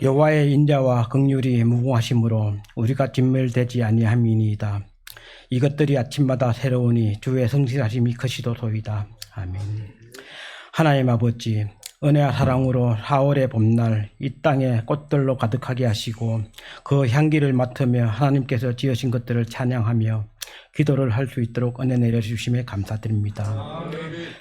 여호와의 인자와 긍휼이 무궁하심으로 우리가 진멸되지 아니함이니이다. 이것들이 아침마다 새로우니 주의 성실하심이 크시도소이다. 아멘. 하나님 아버지, 은혜와 사랑으로 4월의 봄날 이 땅에 꽃들로 가득하게 하시고 그 향기를 맡으며 하나님께서 지으신 것들을 찬양하며 기도를 할 수 있도록 은혜 내려주심에 감사드립니다.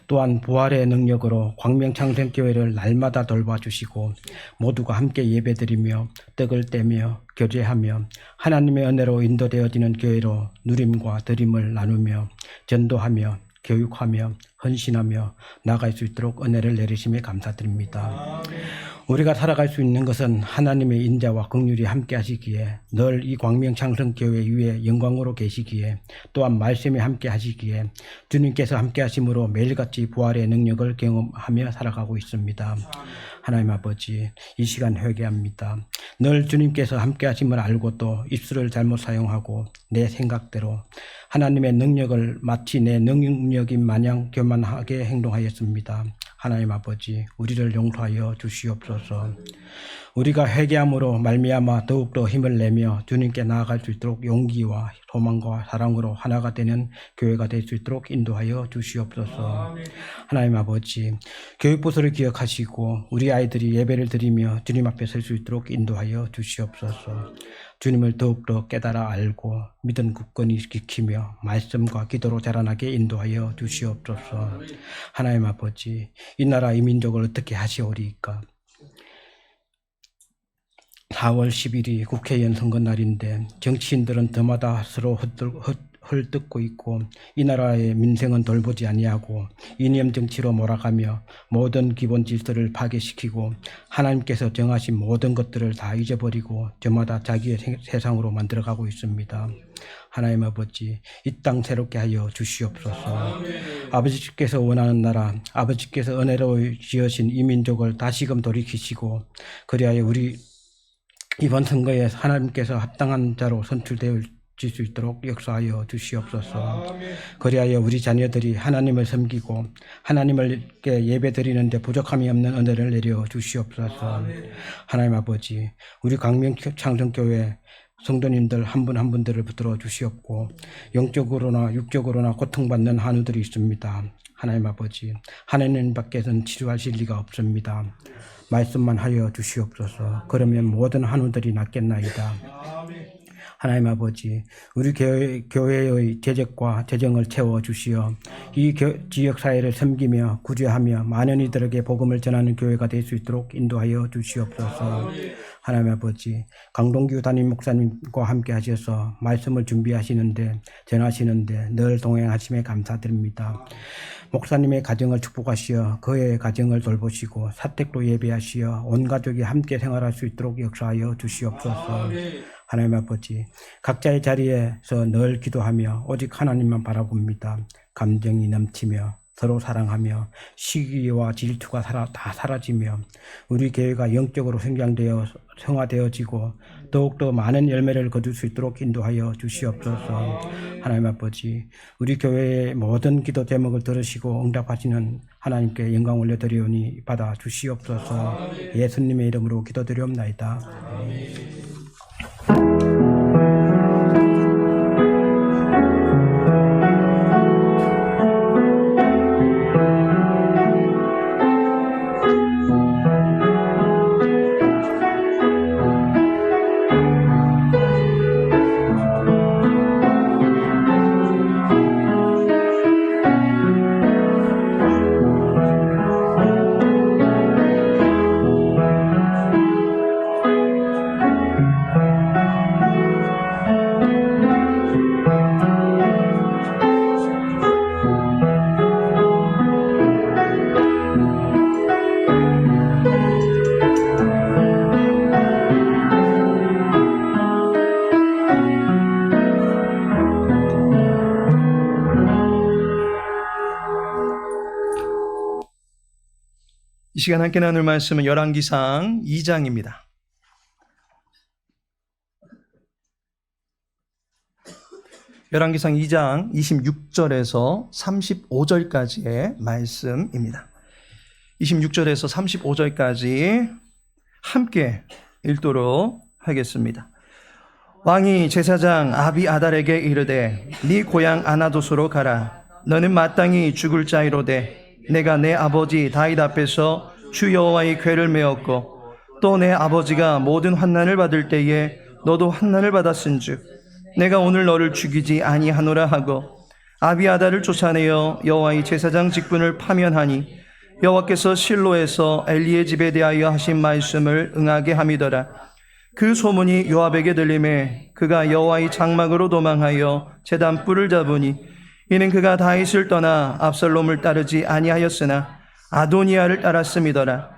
또한 부활의 능력으로 광명창생교회를 날마다 돌봐주시고 모두가 함께 예배드리며 떡을 떼며 교제하며 하나님의 은혜로 인도되어지는 교회로 누림과 드림을 나누며 전도하며 교육하며 헌신하며 나아갈 수 있도록 은혜를 내리심에 감사드립니다. 우리가 살아갈 수 있는 것은 하나님의 인자와 긍휼이 함께 하시기에 늘 이 광명창성교회 위에 영광으로 계시기에 또한 말씀에 함께 하시기에 주님께서 함께 하심으로 매일같이 부활의 능력을 경험하며 살아가고 있습니다. 하나님 아버지, 이 시간 회개합니다. 늘 주님께서 함께 하심을 알고도 입술을 잘못 사용하고 내 생각대로 하나님의 능력을 마치 내 능력인 마냥 교만하게 행동하였습니다. 하나님 아버지, 우리를 용서하여 주시옵소서. 우리가 회개함으로 말미암아 더욱더 힘을 내며 주님께 나아갈 수 있도록 용기와 소망과 사랑으로 하나가 되는 교회가 될 수 있도록 인도하여 주시옵소서. 하나님 아버지, 교육부서를 기억하시고 우리 아이들이 예배를 드리며 주님 앞에 설 수 있도록 인도하여 주시옵소서. 주님을 더욱더 깨달아 알고 믿음 굳건히 지키며 말씀과 기도로 자라나게 인도하여 주시옵소서. 하나님 아버지, 이 나라 이 민족을 어떻게 하시오리까? 4월 10일이 국회의원 선거날인데 정치인들은 더마다 서로 헐뜯고 있고 이 나라의 민생은 돌보지 아니하고 이념 정치로 몰아가며 모든 기본 질서를 파괴시키고 하나님께서 정하신 모든 것들을 다 잊어버리고 저마다 자기의 세상으로 만들어가고 있습니다. 하나님 아버지, 이 땅 새롭게 하여 주시옵소서. 아버지께서 원하는 나라, 아버지께서 은혜로 지으신 이 민족을 다시금 돌이키시고 그리하여 우리 이번 선거에 하나님께서 합당한 자로 선출되어 수 있도록 역사하여 주시옵소서. 그리하여 우리 자녀들이 하나님을 섬기고 하나님께 예배드리는데 부족함이 없는 은혜를 내려 주시옵소서. 하나님 아버지, 우리 광명창성교회 성도님들 한 분 한 분들을 붙들어 주시옵고 영적으로나 육적으로나 고통받는 한우들이 있습니다. 하나님 아버지, 하나님 밖에서는 치료하실 리가 없습니다. 말씀만 하여 주시옵소서. 그러면 모든 한우들이 낫겠나이다. 하나님 아버지, 우리 교회의 재적과 재정을 채워주시어 이 지역사회를 섬기며 구제하며 많은 이들에게 복음을 전하는 교회가 될 수 있도록 인도하여 주시옵소서. 하나님 아버지, 강동규 담임 목사님과 함께 하셔서 말씀을 준비하시는데 전하시는데 늘 동행하심에 감사드립니다. 목사님의 가정을 축복하시어 그의 가정을 돌보시고 사택도 예배하시어 온 가족이 함께 생활할 수 있도록 역사하여 주시옵소서. 하나님 아버지, 각자의 자리에서 늘 기도하며 오직 하나님만 바라봅니다. 감정이 넘치며 서로 사랑하며 시기와 질투가 다 사라지며 우리 교회가 영적으로 성화되어지고 더욱더 많은 열매를 거둘 수 있도록 인도하여 주시옵소서. 하나님 아버지, 우리 교회의 모든 기도 제목을 들으시고 응답하시는 하나님께 영광 올려드리오니 받아 주시옵소서. 예수님의 이름으로 기도드리옵나이다. 이 시간 함께 나눌 말씀은 열왕기상 2장입니다. 열왕기상 2장 26절에서 35절까지의 말씀입니다. 26절에서 35절까지 함께 읽도록 하겠습니다. 왕이 제사장 아비아달에게 이르되 네 고향 아나도스로 가라. 너는 마땅히 죽을 자이로되 내가 내 아버지 다윗 앞에서 주 여호와의 궤를 메었고 또 내 아버지가 모든 환난을 받을 때에 너도 환난을 받았은즉 내가 오늘 너를 죽이지 아니하노라 하고 아비아달을 쫓아내어 여호와의 제사장 직분을 파면하니 여호와께서 실로에서 엘리의 집에 대하여 하신 말씀을 응하게 함이더라. 그 소문이 요압에게 들림에 그가 여호와의 장막으로 도망하여 제단 뿔을 잡으니 이는 그가 다윗을 떠나 압살롬을 따르지 아니하였으나 아도니아를 따랐음이더라.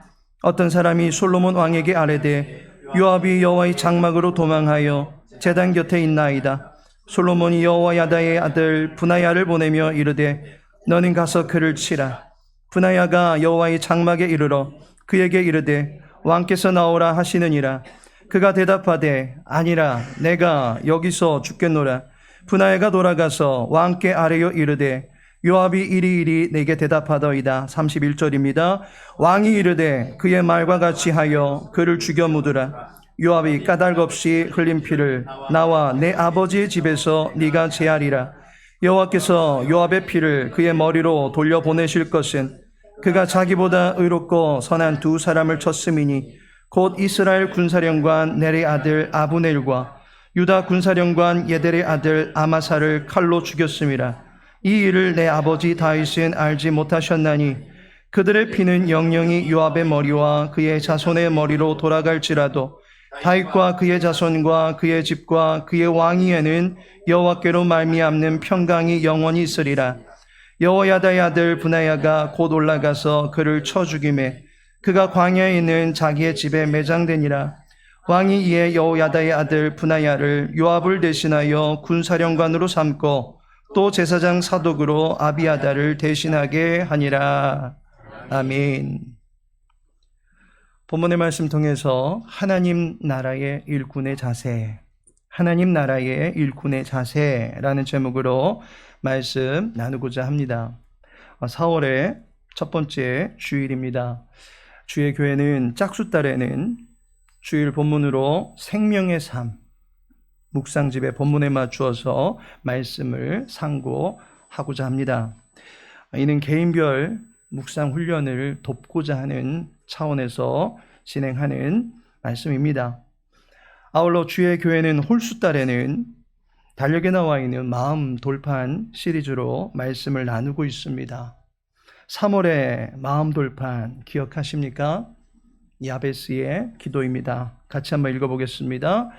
어떤 사람이 솔로몬 왕에게 아뢰되 요압이 여호와의 장막으로 도망하여 제단 곁에 있나이다. 솔로몬이 여호야다의 아들 브나야를 보내며 이르되 너는 가서 그를 치라. 브나야가 여호와의 장막에 이르러 그에게 이르되 왕께서 나오라 하시느니라. 그가 대답하되 아니라 내가 여기서 죽겠노라. 브나야가 돌아가서 왕께 아뢰어 이르되 요압이 이리이리 내게 대답하더이다. 31절입니다. 왕이 이르되 그의 말과 같이 하여 그를 죽여 묻으라. 요압이 까닭없이 흘린 피를 나와 내 아버지의 집에서 네가 제하리라. 여호와께서 요압의 피를 그의 머리로 돌려보내실 것은 그가 자기보다 의롭고 선한 두 사람을 쳤음이니 곧 이스라엘 군사령관 넬의 아들 아브넬과 유다 군사령관 예델의 아들 아마사를 칼로 죽였음이라. 이 일을 내 아버지 다윗은 알지 못하셨나니 그들의 피는 영영이 요압의 머리와 그의 자손의 머리로 돌아갈지라도 다윗과 그의 자손과 그의 집과 그의 왕위에는 여호와께로 말미암는 평강이 영원히 있으리라. 여호야다의 아들 브나야가 곧 올라가서 그를 쳐 죽이매 그가 광야에 있는 자기의 집에 매장되니라. 왕이 이에 여호야다의 아들 브나야를 요압을 대신하여 군사령관으로 삼고 또 제사장 사독으로 아비아달을 대신하게 하니라. 아멘. 본문의 말씀 통해서 하나님 나라의 일꾼의 자세, 하나님 나라의 일꾼의 자세라는 제목으로 말씀 나누고자 합니다. 4월의 첫 번째 주일입니다. 주의 교회는 짝수달에는 주일 본문으로 생명의 삶, 묵상집의 본문에 맞추어서 말씀을 상고하고자 합니다. 이는 개인별 묵상 훈련을 돕고자 하는 차원에서 진행하는 말씀입니다. 아울러 주의 교회는 홀수달에는 달력에 나와 있는 마음 돌판 시리즈로 말씀을 나누고 있습니다. 3월의 마음 돌판 기억하십니까? 야베스의 기도입니다. 같이 한번 읽어보겠습니다.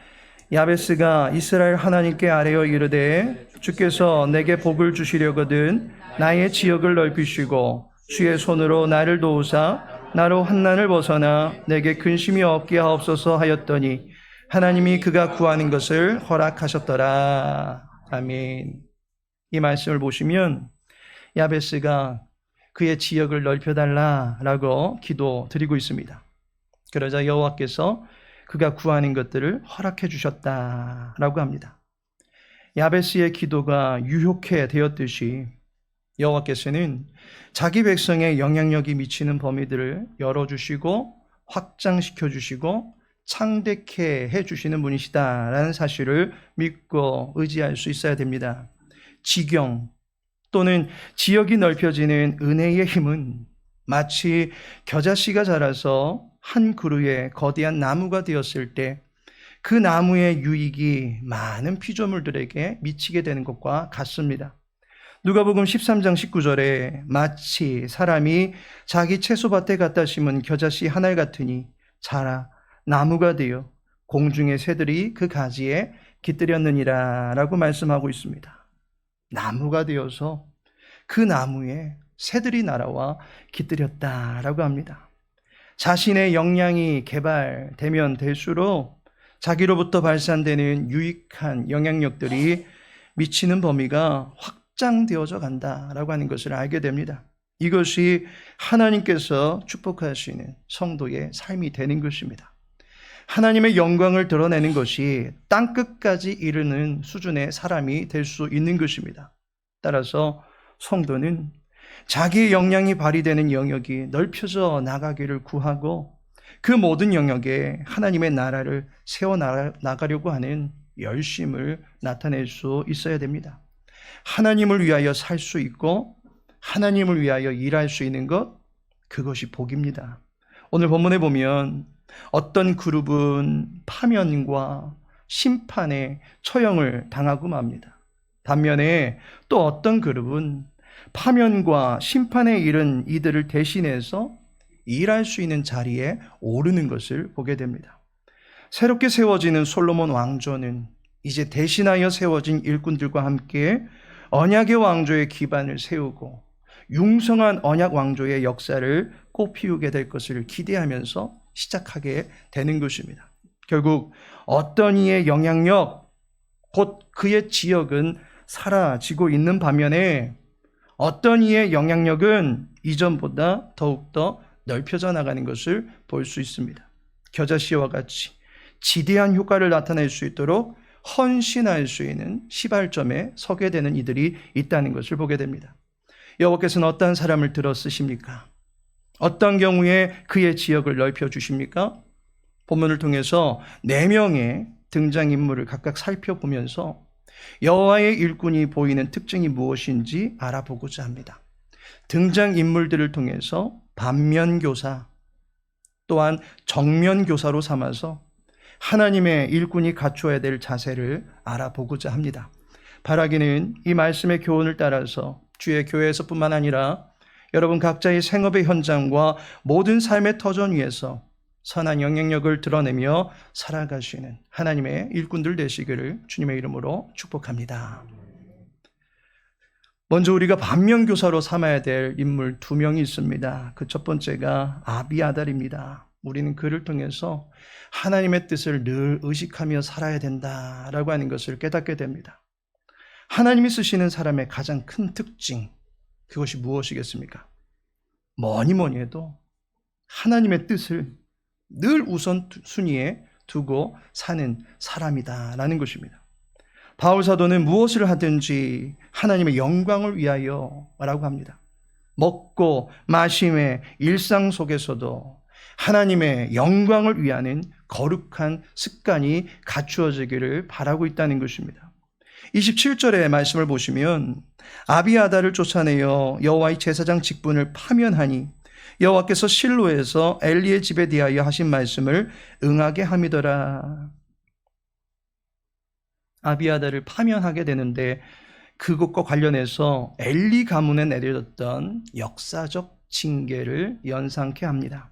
야베스가 이스라엘 하나님께 아뢰어 이르되 주께서 내게 복을 주시려거든 나의 지역을 넓히시고 주의 손으로 나를 도우사 나로 환난을 벗어나 내게 근심이 없게 하옵소서 하였더니 하나님이 그가 구하는 것을 허락하셨더라. 아멘. 이 말씀을 보시면 야베스가 그의 지역을 넓혀달라라고 기도드리고 있습니다. 그러자 여호와께서 그가 구하는 것들을 허락해 주셨다라고 합니다. 야베스의 기도가 유효케 되었듯이 여호와께서는 자기 백성의 영향력이 미치는 범위들을 열어주시고 확장시켜 주시고 창대케 해주시는 분이시다라는 사실을 믿고 의지할 수 있어야 됩니다. 지경 또는 지역이 넓혀지는 은혜의 힘은 마치 겨자씨가 자라서 한 그루의 거대한 나무가 되었을 때 그 나무의 유익이 많은 피조물들에게 미치게 되는 것과 같습니다. 누가복음 13장 19절에 마치 사람이 자기 채소밭에 갖다 심은 겨자씨 한 알 같으니 자라 나무가 되어 공중의 새들이 그 가지에 깃들였느니라 라고 말씀하고 있습니다. 나무가 되어서 그 나무에 새들이 날아와 깃들였다라고 합니다. 자신의 역량이 개발되면 될수록 자기로부터 발산되는 유익한 영향력들이 미치는 범위가 확장되어져 간다라고 하는 것을 알게 됩니다. 이것이 하나님께서 축복하시는 성도의 삶이 되는 것입니다. 하나님의 영광을 드러내는 것이 땅끝까지 이르는 수준의 사람이 될 수 있는 것입니다. 따라서 성도는 자기의 역량이 발휘되는 영역이 넓혀져 나가기를 구하고 그 모든 영역에 하나님의 나라를 세워나가려고 하는 열심을 나타낼 수 있어야 됩니다. 하나님을 위하여 살 수 있고 하나님을 위하여 일할 수 있는 것, 그것이 복입니다. 오늘 본문에 보면 어떤 그룹은 파면과 심판의 처형을 당하고 맙니다. 반면에 또 어떤 그룹은 파면과 심판에 이른 이들을 대신해서 일할 수 있는 자리에 오르는 것을 보게 됩니다. 새롭게 세워지는 솔로몬 왕조는 이제 대신하여 세워진 일꾼들과 함께 언약의 왕조의 기반을 세우고 융성한 언약 왕조의 역사를 꽃피우게 될 것을 기대하면서 시작하게 되는 것입니다. 결국 어떤 이의 영향력, 곧 그의 지역은 사라지고 있는 반면에 어떤 이의 영향력은 이전보다 더욱더 넓혀져 나가는 것을 볼 수 있습니다. 겨자씨와 같이 지대한 효과를 나타낼 수 있도록 헌신할 수 있는 시발점에 서게 되는 이들이 있다는 것을 보게 됩니다. 여호와께서는 어떤 사람을 들어 쓰십니까? 어떤 경우에 그의 지역을 넓혀 주십니까? 본문을 통해서 4명의 등장인물을 각각 살펴보면서 여호와의 일꾼이 보이는 특징이 무엇인지 알아보고자 합니다. 등장인물들을 통해서 반면교사 또한 정면교사로 삼아서 하나님의 일꾼이 갖추어야 될 자세를 알아보고자 합니다. 바라기는 이 말씀의 교훈을 따라서 주의 교회에서뿐만 아니라 여러분 각자의 생업의 현장과 모든 삶의 터전 위에서 선한 영향력을 드러내며 살아가시는 하나님의 일꾼들 되시기를 주님의 이름으로 축복합니다. 먼저 우리가 반면교사로 삼아야 될 인물 2명이 있습니다. 그 첫 번째가 아비아달입니다. 우리는 그를 통해서 하나님의 뜻을 늘 의식하며 살아야 된다라고 하는 것을 깨닫게 됩니다. 하나님이 쓰시는 사람의 가장 큰 특징, 그것이 무엇이겠습니까? 뭐니 해도 하나님의 뜻을 늘 우선순위에 두고 사는 사람이다라는 것입니다. 바울 사도는 무엇을 하든지 하나님의 영광을 위하여 라고 합니다. 먹고 마심의 일상 속에서도 하나님의 영광을 위하는 거룩한 습관이 갖추어지기를 바라고 있다는 것입니다. 27절의 말씀을 보시면 아비아달을 쫓아내어 여호와의 제사장 직분을 파면하니 여호와께서 실로에서 엘리의 집에 대하여 하신 말씀을 응하게 함이더라. 아비아달을 파면하게 되는데 그것과 관련해서 엘리 가문에 내려졌던 역사적 징계를 연상케 합니다.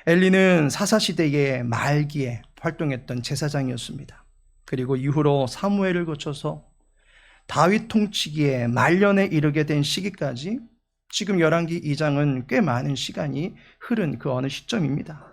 엘리는 사사시대의 말기에 활동했던 제사장이었습니다. 그리고 이후로 사무엘을 거쳐서 다윗 통치기의 말년에 이르게 된 시기까지 지금 열왕기 2장은 꽤 많은 시간이 흐른 그 어느 시점입니다.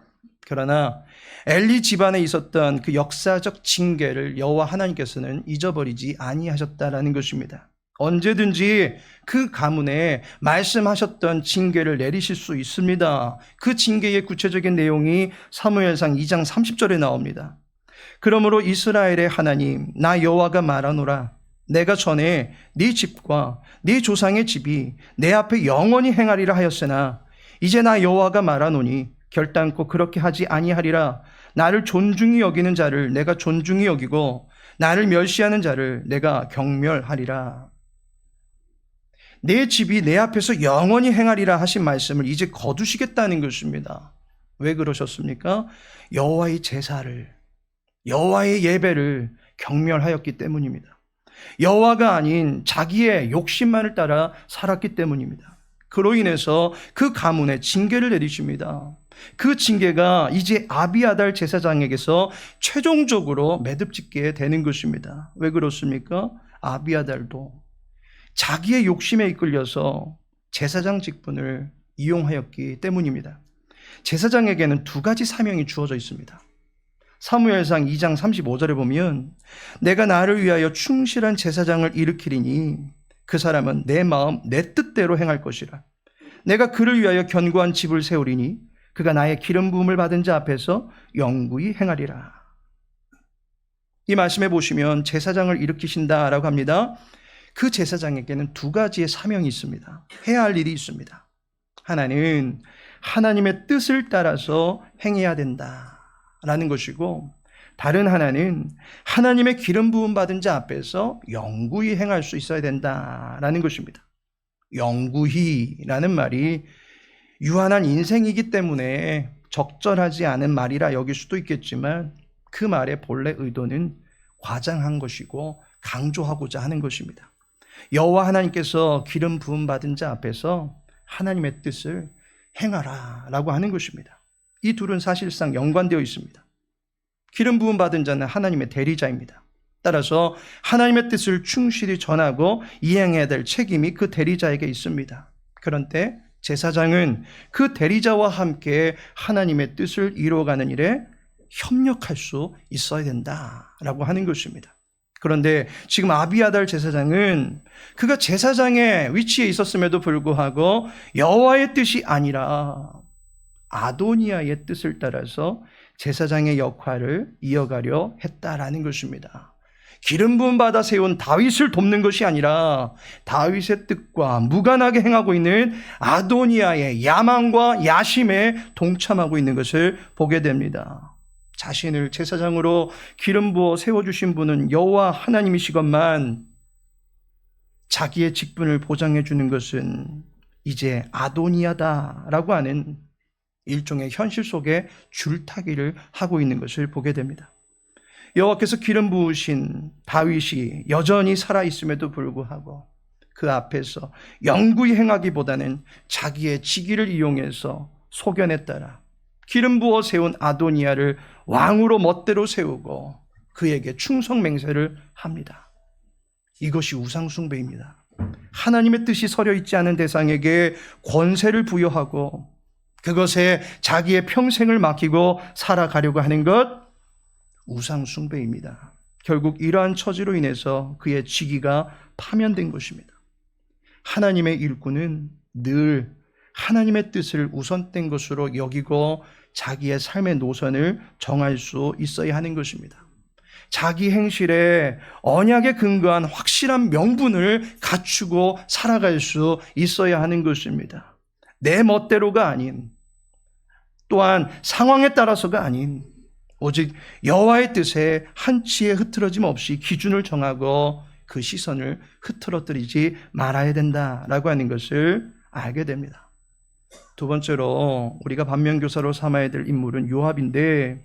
그러나 엘리 집안에 있었던 그 역사적 징계를 여호와 하나님께서는 잊어버리지 아니하셨다라는 것입니다. 언제든지 그 가문에 말씀하셨던 징계를 내리실 수 있습니다. 그 징계의 구체적인 내용이 사무엘상 2장 30절에 나옵니다. 그러므로 이스라엘의 하나님 나 여호와가 말하노라 내가 전에 네 집과 네 조상의 집이 내 앞에 영원히 행하리라 하였으나 이제 나 여호와가 말하노니 결단코 그렇게 하지 아니하리라. 나를 존중히 여기는 자를 내가 존중히 여기고 나를 멸시하는 자를 내가 경멸하리라. 내 집이 내 앞에서 영원히 행하리라 하신 말씀을 이제 거두시겠다는 것입니다. 왜 그러셨습니까? 여호와의 제사를, 여호와의 예배를 경멸하였기 때문입니다. 여호와가 아닌 자기의 욕심만을 따라 살았기 때문입니다. 그로 인해서 그 가문에 징계를 내리십니다. 그 징계가 이제 아비아달 제사장에게서 최종적으로 매듭짓게 되는 것입니다. 왜 그렇습니까? 아비아달도 자기의 욕심에 이끌려서 제사장 직분을 이용하였기 때문입니다. 제사장에게는 2가지 사명이 주어져 있습니다. 사무엘상 2장 35절에 보면 내가 나를 위하여 충실한 제사장을 일으키리니 그 사람은 내 마음 내 뜻대로 행할 것이라. 내가 그를 위하여 견고한 집을 세우리니 그가 나의 기름 부음을 받은 자 앞에서 영구히 행하리라. 이 말씀에 보시면 제사장을 일으키신다라고 합니다. 그 제사장에게는 2가지의 사명이 있습니다. 해야 할 일이 있습니다. 하나는 하나님의 뜻을 따라서 행해야 된다라는 것이고, 다른 하나는 하나님의 기름 부음 받은 자 앞에서 영구히 행할 수 있어야 된다라는 것입니다. 영구히라는 말이 유한한 인생이기 때문에 적절하지 않은 말이라 여길 수도 있겠지만, 그 말의 본래 의도는 과장한 것이고 강조하고자 하는 것입니다. 여호와 하나님께서 기름 부음 받은 자 앞에서 하나님의 뜻을 행하라 라고 하는 것입니다. 이 둘은 사실상 연관되어 있습니다. 기름 부음 받은 자는 하나님의 대리자입니다. 따라서 하나님의 뜻을 충실히 전하고 이행해야 될 책임이 그 대리자에게 있습니다. 그런데 제사장은 그 대리자와 함께 하나님의 뜻을 이루어가는 일에 협력할 수 있어야 된다라고 하는 것입니다. 그런데 지금 아비아달 제사장은 그가 제사장의 위치에 있었음에도 불구하고 여호와의 뜻이 아니라 아도니아의 뜻을 따라서 제사장의 역할을 이어가려 했다라는 것입니다. 기름 부음 받아 세운 다윗을 돕는 것이 아니라 다윗의 뜻과 무관하게 행하고 있는 아도니아의 야망과 야심에 동참하고 있는 것을 보게 됩니다. 자신을 제사장으로 기름 부어 세워주신 분은 여호와 하나님이시건만 자기의 직분을 보장해 주는 것은 이제 아도니아다라고 하는 일종의 현실 속에 줄타기를 하고 있는 것을 보게 됩니다. 여호와께서 기름 부으신 다윗이 여전히 살아있음에도 불구하고 그 앞에서 영구히 행하기보다는 자기의 직위를 이용해서 소견에 따라 기름 부어 세운 아도니아를 왕으로 멋대로 세우고 그에게 충성 맹세를 합니다. 이것이 우상숭배입니다. 하나님의 뜻이 서려 있지 않은 대상에게 권세를 부여하고 그것에 자기의 평생을 맡기고 살아가려고 하는 것, 우상숭배입니다. 결국 이러한 처지로 인해서 그의 직위가 파면된 것입니다. 하나님의 일꾼은 늘 하나님의 뜻을 우선된 것으로 여기고 자기의 삶의 노선을 정할 수 있어야 하는 것입니다. 자기 행실에 언약에 근거한 확실한 명분을 갖추고 살아갈 수 있어야 하는 것입니다. 내 멋대로가 아닌, 또한 상황에 따라서가 아닌, 오직 여호와의 뜻에 한치의 흐트러짐 없이 기준을 정하고 그 시선을 흐트러뜨리지 말아야 된다라고 하는 것을 알게 됩니다. 두 번째로 우리가 반면교사로 삼아야 될 인물은 요압인데,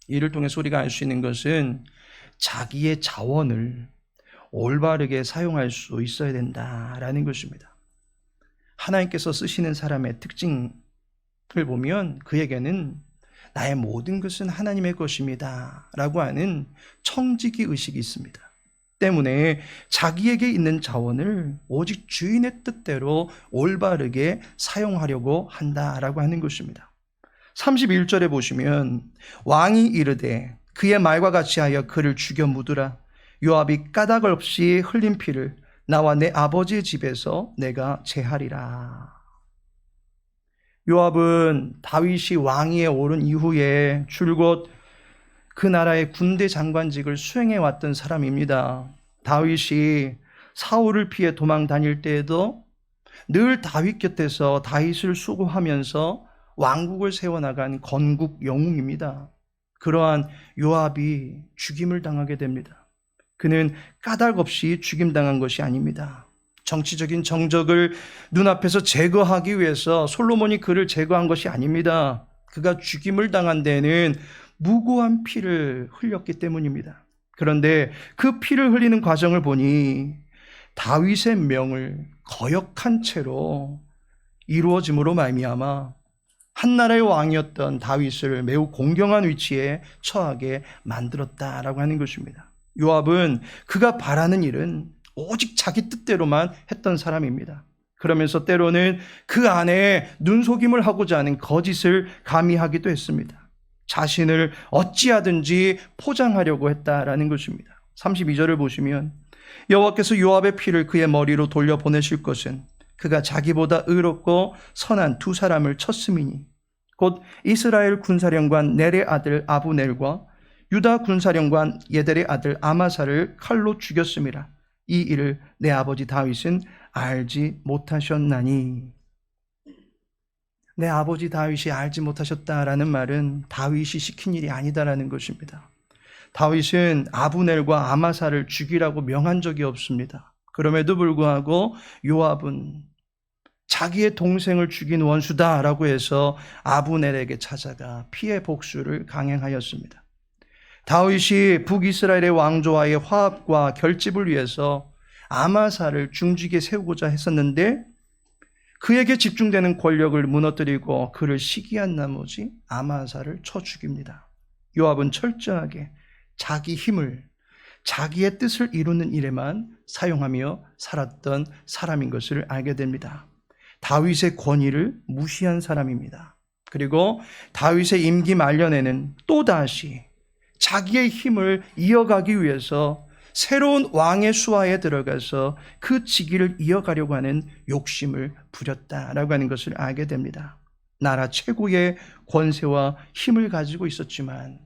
이를 통해서 우리가 알 수 있는 것은 자기의 자원을 올바르게 사용할 수 있어야 된다라는 것입니다. 하나님께서 쓰시는 사람의 특징을 보면 그에게는 나의 모든 것은 하나님의 것입니다 라고 하는 청지기 의식이 있습니다. 때문에 자기에게 있는 자원을 오직 주인의 뜻대로 올바르게 사용하려고 한다라고 하는 것입니다. 31절에 보시면 왕이 이르되 그의 말과 같이 하여 그를 죽여 묻으라. 요압이 까닭 없이 흘린 피를 나와 내 아버지의 집에서 내가 제하리라. 요압은 다윗이 왕위에 오른 이후에 줄곧 그 나라의 군대 장관직을 수행해 왔던 사람입니다. 다윗이 사울을 피해 도망 다닐 때에도 늘 다윗 곁에서 다윗을 수고하면서 왕국을 세워나간 건국 영웅입니다. 그러한 요압이 죽임을 당하게 됩니다. 그는 까닭 없이 죽임당한 것이 아닙니다. 정치적인 정적을 눈앞에서 제거하기 위해서 솔로몬이 그를 제거한 것이 아닙니다. 그가 죽임을 당한 데에는 무고한 피를 흘렸기 때문입니다. 그런데 그 피를 흘리는 과정을 보니 다윗의 명을 거역한 채로 이루어짐으로 말미암아 한 나라의 왕이었던 다윗을 매우 공경한 위치에 처하게 만들었다라고 하는 것입니다. 요압은 그가 바라는 일은 오직 자기 뜻대로만 했던 사람입니다. 그러면서 때로는 그 안에 눈속임을 하고자 하는 거짓을 가미하기도 했습니다. 자신을 어찌하든지 포장하려고 했다라는 것입니다. 32절을 보시면 여호와께서 요압의 피를 그의 머리로 돌려보내실 것은 그가 자기보다 의롭고 선한 두 사람을 쳤음이니 곧 이스라엘 군사령관 넬의 아들 아브넬과 유다 군사령관 예델의 아들 아마사를 칼로 죽였음이라. 이 일을 내 아버지 다윗은 알지 못하셨나니. 내 아버지 다윗이 알지 못하셨다라는 말은 다윗이 시킨 일이 아니다라는 것입니다. 다윗은 아브넬과 아마사를 죽이라고 명한 적이 없습니다. 그럼에도 불구하고 요압은 자기의 동생을 죽인 원수다라고 해서 아브넬에게 찾아가 피해 복수를 강행하였습니다. 다윗이 북이스라엘의 왕조와의 화합과 결집을 위해서 아마사를 중직에 세우고자 했었는데 그에게 집중되는 권력을 무너뜨리고 그를 시기한 나머지 아마사를 쳐 죽입니다. 요압은 철저하게 자기 힘을, 자기의 뜻을 이루는 일에만 사용하며 살았던 사람인 것을 알게 됩니다. 다윗의 권위를 무시한 사람입니다. 그리고 다윗의 임기 말년에는 또다시 자기의 힘을 이어가기 위해서 새로운 왕의 수하에 들어가서 그 직위를 이어가려고 하는 욕심을 부렸다라고 하는 것을 알게 됩니다. 나라 최고의 권세와 힘을 가지고 있었지만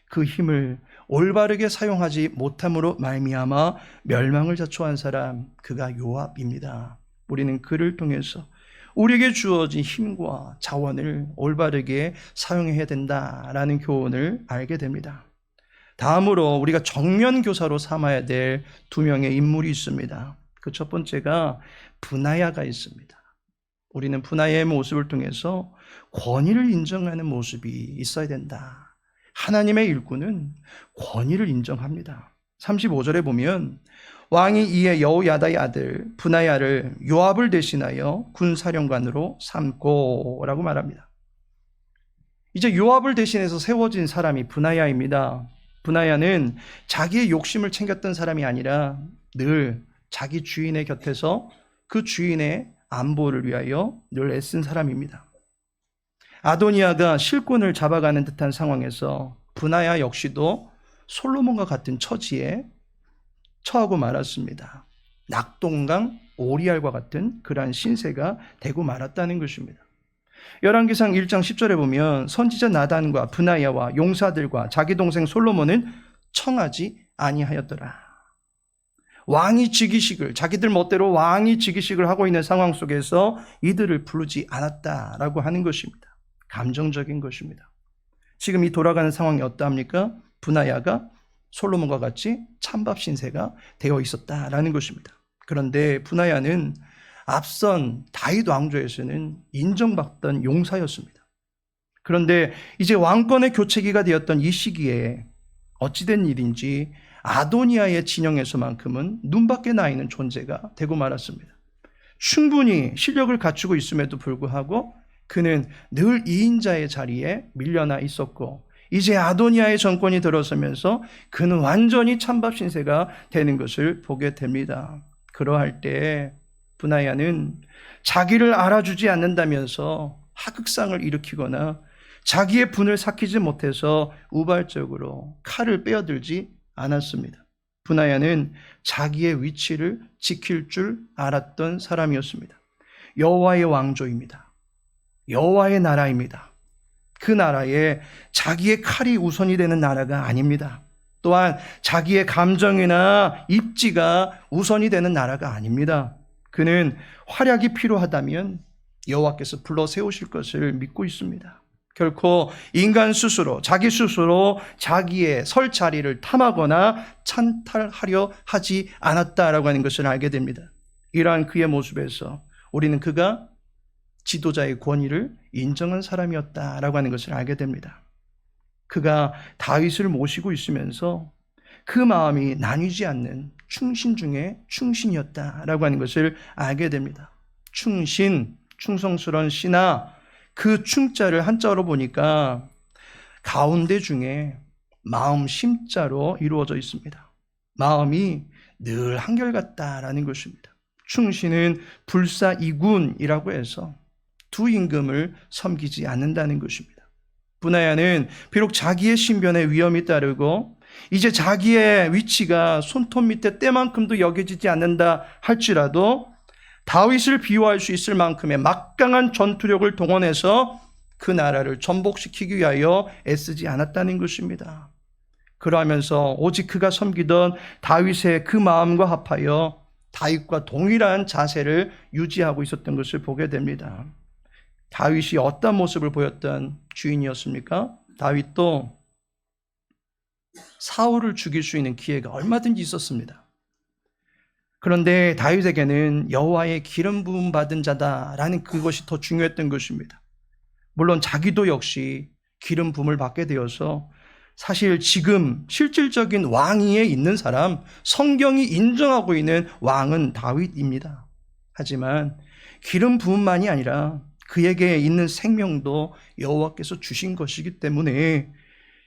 그 힘을 올바르게 사용하지 못함으로 말미암아 멸망을 자초한 사람, 그가 요압입니다. 우리는 그를 통해서 우리에게 주어진 힘과 자원을 올바르게 사용해야 된다라는 교훈을 알게 됩니다. 다음으로 우리가 정면 교사로 삼아야 될 두 명의 인물이 있습니다. 그 첫 번째가 브나야가 있습니다. 우리는 브나야의 모습을 통해서 권위를 인정하는 모습이 있어야 된다. 하나님의 일꾼은 권위를 인정합니다. 35절에 보면 왕이 이에 여호야다의 아들 브나야를 요압을 대신하여 군사령관으로 삼고 라고 말합니다. 이제 요압을 대신해서 세워진 사람이 브나야입니다. 브나야는 자기의 욕심을 챙겼던 사람이 아니라 늘 자기 주인의 곁에서 그 주인의 안보를 위하여 늘 애쓴 사람입니다. 아도니아가 실권을 잡아가는 듯한 상황에서 브나야 역시도 솔로몬과 같은 처지에 처하고 말았습니다. 낙동강 오리알과 같은 그러한 신세가 되고 말았다는 것입니다. 열왕기상 1장 10절에 보면 선지자 나단과 브나야와 용사들과 자기 동생 솔로몬은 청하지 아니하였더라. 왕이 즉위식을, 자기들 멋대로 왕이 즉위식을 하고 있는 상황 속에서 이들을 부르지 않았다라고 하는 것입니다. 감정적인 것입니다. 지금 이 돌아가는 상황이 어떠합니까? 브나야가 솔로몬과 같이 찬밥 신세가 되어 있었다라는 것입니다. 그런데 브나야는 앞선 다윗 왕조에서는 인정받던 용사였습니다. 그런데 이제 왕권의 교체기가 되었던 이 시기에 어찌된 일인지 아도니아의 진영에서만큼은 눈밖에 나 있는 존재가 되고 말았습니다. 충분히 실력을 갖추고 있음에도 불구하고 그는 늘 2인자의 자리에 밀려나 있었고 이제 아도니아의 정권이 들어서면서 그는 완전히 찬밥 신세가 되는 것을 보게 됩니다. 그러할 때 브나야는 자기를 알아주지 않는다면서 하극상을 일으키거나 자기의 분을 삭히지 못해서 우발적으로 칼을 빼어들지 않았습니다. 브나야는 자기의 위치를 지킬 줄 알았던 사람이었습니다. 여호와의 왕조입니다. 여호와의 나라입니다. 그 나라에 자기의 칼이 우선이 되는 나라가 아닙니다. 또한 자기의 감정이나 입지가 우선이 되는 나라가 아닙니다. 그는 활약이 필요하다면 여호와께서 불러 세우실 것을 믿고 있습니다. 결코 인간 스스로, 자기 스스로 자기의 설 자리를 탐하거나 찬탈하려 하지 않았다라고 하는 것을 알게 됩니다. 이러한 그의 모습에서 우리는 그가 지도자의 권위를 인정한 사람이었다라고 하는 것을 알게 됩니다. 그가 다윗을 모시고 있으면서 그 마음이 나뉘지 않는 충신 중에 충신이었다라고 하는 것을 알게 됩니다. 충신, 충성스러운 신하, 그 충자를 한자로 보니까 가운데 중에 마음 심자로 이루어져 있습니다. 마음이 늘 한결같다라는 것입니다. 충신은 불사이군이라고 해서 두 임금을 섬기지 않는다는 것입니다. 브나야는 비록 자기의 신변에 위험이 따르고 이제 자기의 위치가 손톱 밑에 때만큼도 여겨지지 않는다 할지라도 다윗을 비호할 수 있을 만큼의 막강한 전투력을 동원해서 그 나라를 전복시키기 위하여 애쓰지 않았다는 것입니다. 그러하면서 오직 그가 섬기던 다윗의 그 마음과 합하여 다윗과 동일한 자세를 유지하고 있었던 것을 보게 됩니다. 다윗이 어떤 모습을 보였던 주인이었습니까? 다윗도 사울을 죽일 수 있는 기회가 얼마든지 있었습니다. 그런데 다윗에게는 여호와의 기름 부음 받은 자다라는 그것이 더 중요했던 것입니다. 물론 자기도 역시 기름 부음을 받게 되어서 사실 지금 실질적인 왕위에 있는 사람, 성경이 인정하고 있는 왕은 다윗입니다. 하지만 기름 부음만이 아니라 그에게 있는 생명도 여호와께서 주신 것이기 때문에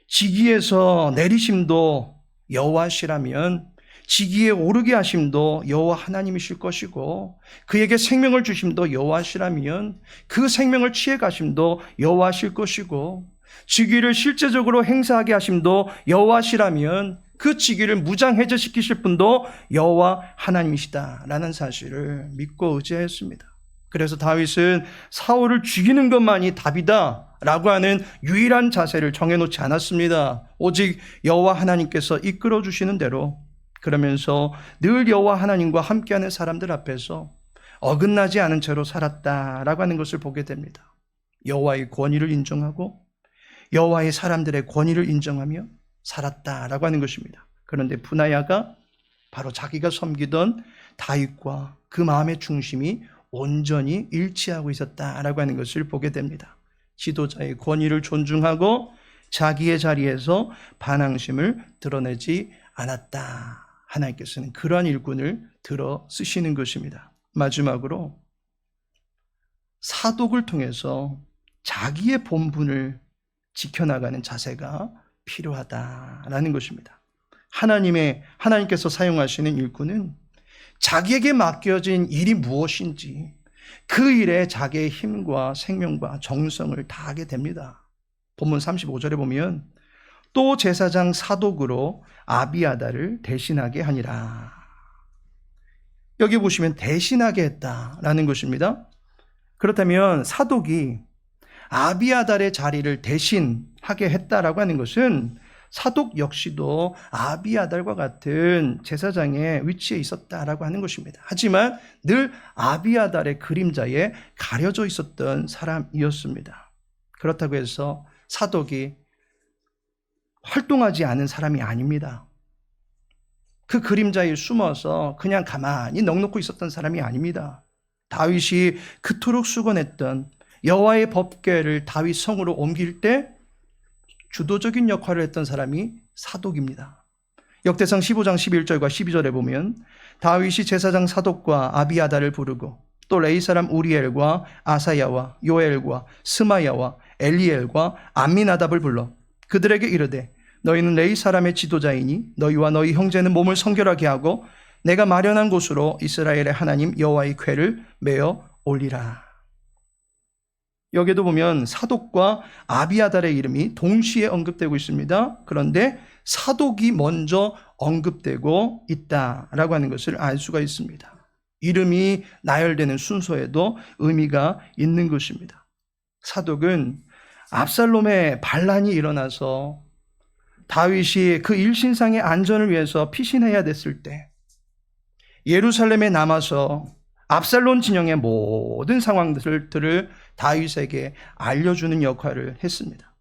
지기에서 내리심도 여호와시라면 지기에 오르게 하심도 여호와 하나님이실 것이고 그에게 생명을 주심도 여호와시라면 그 생명을 취해 가심도 여호와실 것이고 지기를 실제적으로 행사하게 하심도 여호와시라면 그 지기를 무장해제시키실 분도 여호와 하나님이시다라는 사실을 믿고 의지하였습니다. 그래서 다윗은 사울을 죽이는 것만이 답이다 라고 하는 유일한 자세를 정해놓지 않았습니다. 오직 여호와 하나님께서 이끌어 주시는 대로 그러면서 늘 여호와 하나님과 함께하는 사람들 앞에서 어긋나지 않은 채로 살았다라고 하는 것을 보게 됩니다. 여호와의 권위를 인정하고 여호와의 사람들의 권위를 인정하며 살았다라고 하는 것입니다. 그런데 분하야가 바로 자기가 섬기던 다윗과 그 마음의 중심이 온전히 일치하고 있었다라고 하는 것을 보게 됩니다. 지도자의 권위를 존중하고 자기의 자리에서 반항심을 드러내지 않았다. 하나님께서는 그러한 일꾼을 들어 쓰시는 것입니다. 마지막으로 사독을 통해서 자기의 본분을 지켜나가는 자세가 필요하다라는 것입니다. 하나님께서 사용하시는 일꾼은 자기에게 맡겨진 일이 무엇인지 그 일에 자기의 힘과 생명과 정성을 다하게 됩니다. 본문 35절에 보면 또 제사장 사독으로 아비아다를 대신하게 하니라. 여기 보시면 대신하게 했다라는 것입니다. 그렇다면 사독이 아비아달의 자리를 대신하게 했다라고 하는 것은 사독 역시도 아비아달과 같은 제사장의 위치에 있었다라고 하는 것입니다. 하지만 늘 아비아달의 그림자에 가려져 있었던 사람이었습니다. 그렇다고 해서 사독이 활동하지 않은 사람이 아닙니다. 그 그림자에 숨어서 그냥 가만히 넋놓고 있었던 사람이 아닙니다. 다윗이 그토록 수건했던 여호와의 법궤를 다윗 성으로 옮길 때 주도적인 역할을 했던 사람이 사독입니다. 역대상 15장 11절과 12절에 보면 다윗이 제사장 사독과 아비아달을 부르고 또 레위 사람 우리엘과 아사야와 요엘과 스마야와 엘리엘과 암미나답을 불러 그들에게 이르되 너희는 레위 사람의 지도자이니 너희와 너희 형제는 몸을 성결하게 하고 내가 마련한 곳으로 이스라엘의 하나님 여호와의 궤를 메어 올리라. 여기도 보면 사독과 아비아달의 이름이 동시에 언급되고 있습니다. 그런데 사독이 먼저 언급되고 있다라고 하는 것을 알 수가 있습니다. 이름이 나열되는 순서에도 의미가 있는 것입니다. 사독은 압살롬의 반란이 일어나서 다윗이 그 일신상의 안전을 위해서 피신해야 됐을 때 예루살렘에 남아서 압살롬 진영의 모든 상황들을 다윗에게 알려주는 역할을 했습니다.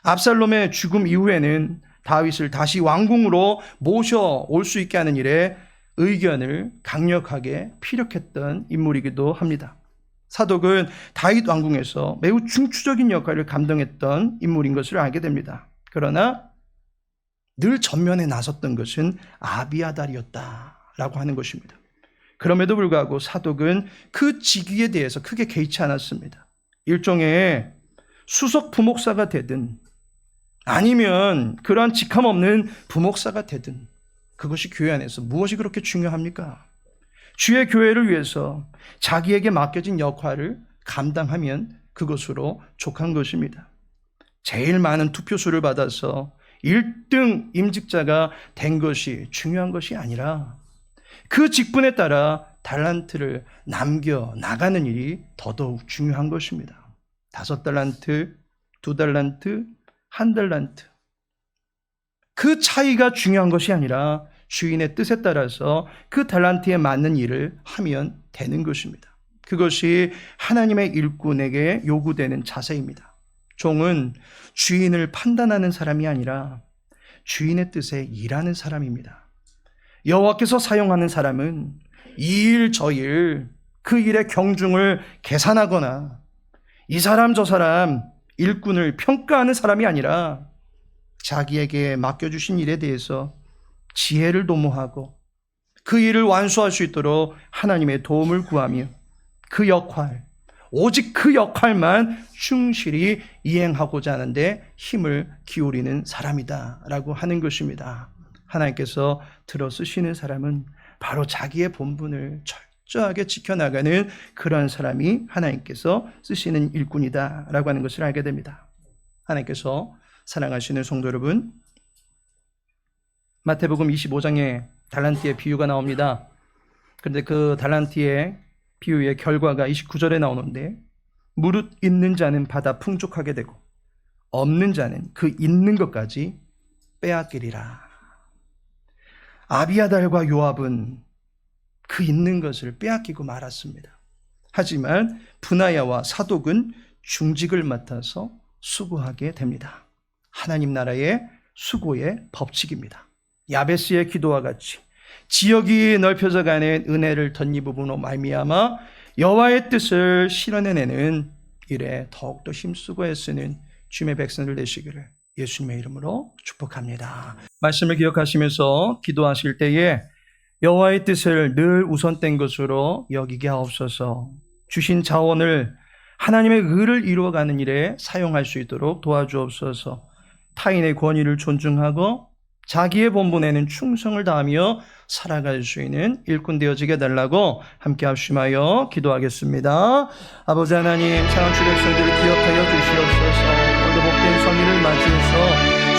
압살롬의 죽음 이후에는 다윗을 다시 왕궁으로 모셔올 수 있게 하는 일에 의견을 강력하게 피력했던 인물이기도 합니다. 사독은 다윗 왕궁에서 매우 중추적인 역할을 감당했던 인물인 것을 알게 됩니다. 그러나 늘 전면에 나섰던 것은 아비아달이었다라고 하는 것입니다. 그럼에도 불구하고 사독은 그 직위에 대해서 크게 개의치 않았습니다. 일종의 수석 부목사가 되든 아니면 그러한 직함 없는 부목사가 되든 그것이 교회 안에서 무엇이 그렇게 중요합니까? 주의 교회를 위해서 자기에게 맡겨진 역할을 감당하면 그것으로 족한 것입니다. 제일 많은 투표수를 받아서 1등 임직자가 된 것이 중요한 것이 아니라 그 직분에 따라 달란트를 남겨나가는 일이 더더욱 중요한 것입니다. 5달란트, 2달란트, 1달란트. 그 차이가 중요한 것이 아니라 주인의 뜻에 따라서 그 달란트에 맞는 일을 하면 되는 것입니다. 그것이 하나님의 일꾼에게 요구되는 자세입니다. 종은 주인을 판단하는 사람이 아니라 주인의 뜻에 일하는 사람입니다. 여호와께서 사용하는 사람은 이 일 저 일, 그 일의 경중을 계산하거나 이 사람 저 사람 일꾼을 평가하는 사람이 아니라 자기에게 맡겨주신 일에 대해서 지혜를 도모하고 그 일을 완수할 수 있도록 하나님의 도움을 구하며 그 역할, 오직 그 역할만 충실히 이행하고자 하는데 힘을 기울이는 사람이다 라고 하는 것입니다. 하나님께서 들어 쓰시는 사람은 바로 자기의 본분을 철저하게 지켜나가는 그런 사람이 하나님께서 쓰시는 일꾼이다 라고 하는 것을 알게 됩니다. 하나님께서 사랑하시는 성도 여러분, 마태복음 25장에 달란트의 비유가 나옵니다. 그런데 그 달란트의 비유의 결과가 29절에 나오는데, 무릇 있는 자는 받아 풍족하게 되고 없는 자는 그 있는 것까지 빼앗기리라. 아비아달과 요압은 그 있는 것을 빼앗기고 말았습니다. 하지만 분하야와 사독은 중직을 맡아서 수고하게 됩니다. 하나님 나라의 수고의 법칙입니다. 야베스의 기도와 같이 지역이 넓혀져 가는 은혜를 덧입음으로 말미암아 여호와의 뜻을 실현해내는 일에 더욱더 힘쓰고 애쓰는 주님의 백성들 되시기를 예수님의 이름으로 축복합니다. 말씀을 기억하시면서 기도하실 때에 여호와의 뜻을 늘 우선된 것으로 여기게 하옵소서. 주신 자원을 하나님의 의를 이루어가는 일에 사용할 수 있도록 도와주옵소서. 타인의 권위를 존중하고 자기의 본분에는 충성을 다하며 살아갈 수 있는 일꾼 되어지게 달라고 함께 합심하여 기도하겠습니다. 아버지 하나님, 사랑 주 백성들을 기억하여 주시옵소서. 오늘도 복된 성일을 맞이해서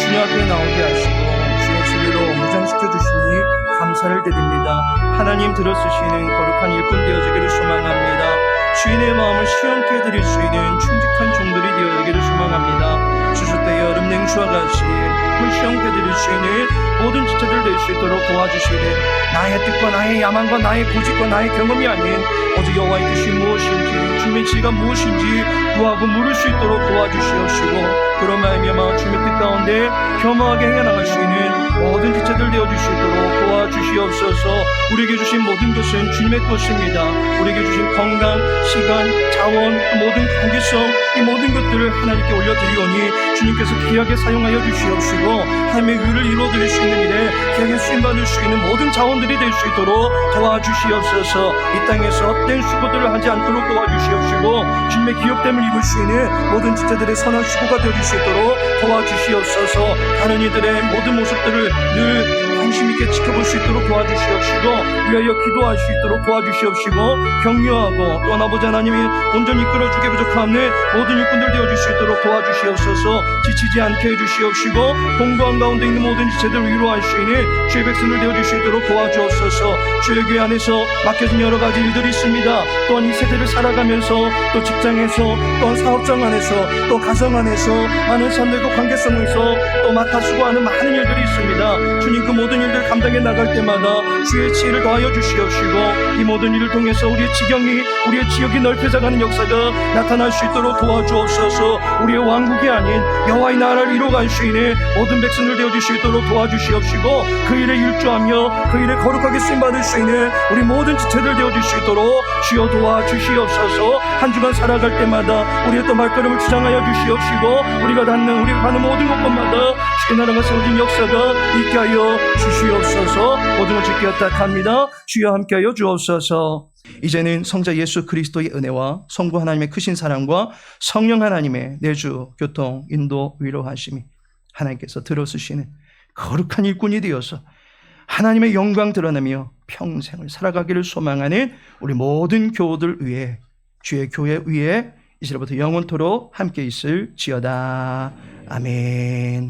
주님 앞에 나오게 하시고 주의 진리로 무장시켜 주시니 감사를 드립니다. 하나님 들어쓰시는 거룩한 일꾼 되어지기를 소망합니다. 주인의 마음을 시원케 해드릴 수 있는 충직한 종들이 되어지기를 소망합니다. 주수 때의 여름 냉수와 같이 물 시원케 해드릴 수 있는 모든 지체들 될 수 있도록 도와주시되, 나의 뜻과 나의 야망과 나의 고집과 나의 경험이 아닌 오직 여호와의 뜻이 무엇인지, 주님의 지혜가 무엇인지 구하고 물을 수 있도록 도와주시옵시고, 그런 말미암아 주님의 뜻 가운데 겸허하게 행해나갈 수 있는 모든 지체들 되어줄 수 있도록 도와주시옵소서. 우리에게 주신 모든 것은 주님의 것입니다. 우리에게 주신 건강, 시간, 자원, 모든 관계성, 이 모든 것들을 하나님께 올려드리오니 주님께서 귀하게 사용하여 주시옵시고, 하나님의 의를 이루어드릴 수 있는 일에 귀하게 쓰임받을 수 있는 모든 자원들이 될 수 있도록 도와주시옵소서. 이 땅에서 헛된 수고들을 하지 않도록 도와주시옵시고, 주님의 기업됨을 입을 수 있는 모든 지체들의 선한 수고가 되어줄 수 있도록 도와주시옵소서. 다른 이들의 모든 모습들을 늘 관심 있게 지켜볼 수 있도록 도와주시옵시고, 위하여 기도할 수 있도록 도와주시옵시고, 격려하고 또 아버지 하나님이 온전히 이끌어주게 부족함을 모든 일꾼들 되어줄 수 있도록 도와주시옵소서. 지치지 않게 해주시옵시고, 공고한 가운데 있는 모든 지체들을 위로할 수 있는 주의 백성들 되어줄 수 있도록 도와주옵소서. 주의 교회 안에서 맡겨진 여러 가지 일들이 있습니다. 또한 이 세대를 살아가면서 또 직장에서 또한 사업장 안에서 또 가정 안에서 많은 사람들과 관계성에서 또 맡아 수고하는 많은 일들이 있습니다. 주님, 그 모든 일들 감당해 나갈 때마다 주의 지혜를 더하여 주시옵시고, 이 모든 일을 통해서 우리의 지경이, 우리의 지역이 넓혀져가는 역사가 나타날 수 있도록 도와주옵소서. 우리의 왕국이 아닌 여호와의 나라를 이루어갈 수 있는 모든 백성들 되어줄 수 있도록 도와주시옵시고, 그 일에 일조하며 그 일에 거룩하게 쓰임받을 수 있는 우리 모든 지체들 되어줄 수 있도록 주여 도와주시옵소서. 한 주간 살아갈 때마다 우리의 또 발걸음을 지장하여 주시옵시고, 우리가 가는 모든 곳곳마다 주의 나라가 세워진 역사가 있게 하여 주시옵소서. 모든 것을 기억합니다. 주여 함께하여 주옵소서. 이제는 성자 예수 그리스도의 은혜와 성부 하나님의 크신 사랑과 성령 하나님의 내주, 교통, 인도, 위로하심이 하나님께서 들어쓰시는 거룩한 일꾼이 되어서 하나님의 영광 드러내며 평생을 살아가기를 소망하는 우리 모든 교우들 위해, 주의 교회 위에 이제부터 영원토록 함께 있을지어다. 아멘.